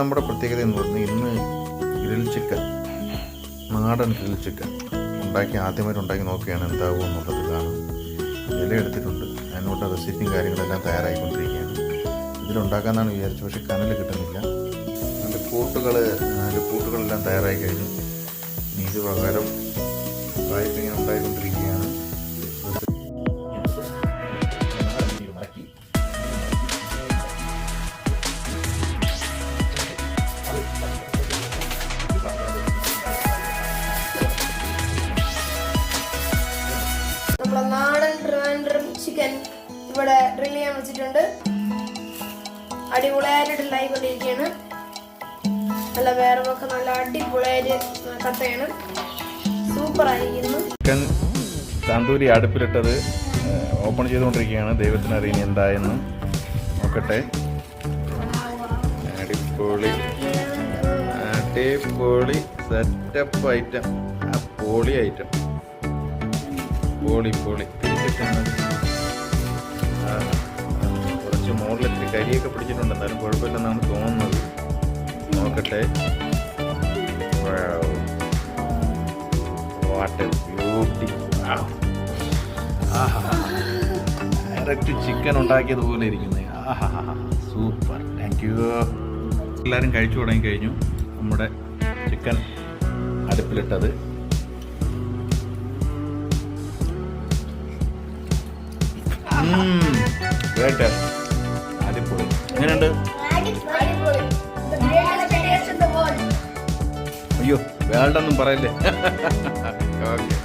നമ്മുടെ പ്രത്യേകത എന്ന് പറഞ്ഞാൽ ഇന്ന് ഗ്രിൽ ചിക്കൻ, നാടൻ ഗ്രിൽ ചിക്കൻ ആദ്യമായിട്ട് ഉണ്ടാക്കി നോക്കുകയാണ് എന്താകുമോ എന്നുള്ളത് കാണാം. ഇല എടുത്തിട്ടുണ്ട്, അതിനോട്ട് റെസിപ്പിയും കാര്യങ്ങളെല്ലാം തയ്യാറായിക്കൊണ്ടിരിക്കുകയാണ്. ഇതിലുണ്ടാക്കാമെന്നാണ് വിചാരിച്ചത്, പക്ഷേ കനൽ കിട്ടുന്നില്ല. അതിൻ്റെ കൂട്ടുകളെല്ലാം തയ്യാറായി കഴിഞ്ഞു. ഇനി ഇത് പകരം ഇങ്ങനെ ഉണ്ടായിക്കൊണ്ടിരിക്കുകയാണ്. നമ്മളെ നാടൻ ട്രിവാൻഡ്രം ചിക്കൻ ഇവിടെ ഡ്രിൽ ചെയ്യാൻ വെച്ചിട്ടുണ്ട്. അടിപൊളിയായിട്ട് ഡ്രില്ലായിക്കൊണ്ടിരിക്കുകയാണ്. നല്ല വേറൊക്കെ നല്ല അടിപൊളിയായിട്ട് കട്ടയാണ്. സൂപ്പറായിരിക്കുന്നു. ചിക്കൻ തന്തൂരി അടുപ്പിലിട്ടത് ഓപ്പൺ ചെയ്തുകൊണ്ടിരിക്കുകയാണ്. ദൈവത്തിന് അറിയുന്ന എന്തായെന്ന് നോക്കട്ടെ. അടിപൊളി അടിപൊളി സെറ്റപ്പ് ഐറ്റം, പൊളി ഐറ്റം, പൊളി കുറച്ച് മുകളിലെത്തി കരിയൊക്കെ പിടിച്ചിട്ടുണ്ട്, എന്നാലും കുഴപ്പമില്ലെന്നാണ് തോന്നുന്നത്. നോക്കട്ടെ. What a beauty. Direct chicken ഉണ്ടാക്കിയതുപോലെ ഇരിക്കുന്നത്. Super, thank you. എല്ലാവരും കഴിച്ചു തുടങ്ങി കഴിഞ്ഞു. നമ്മുടെ ചിക്കൻ അടുപ്പിലിട്ടത് അടിപൊളി. എങ്ങനെയുണ്ട്? അയ്യോ, വേൾഡൊന്നും പറയല്ലേ. ഓക്കെ,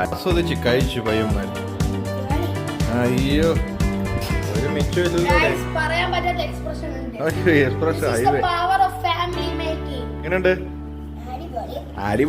ആസ്വദിച്ച് കഴിച്ചു പയ്യന്മാർ. അയ്യോ, ഒരു മിച്ചമില്ലല്ലോ. Expression highway. എങ്ങനെയുണ്ട്?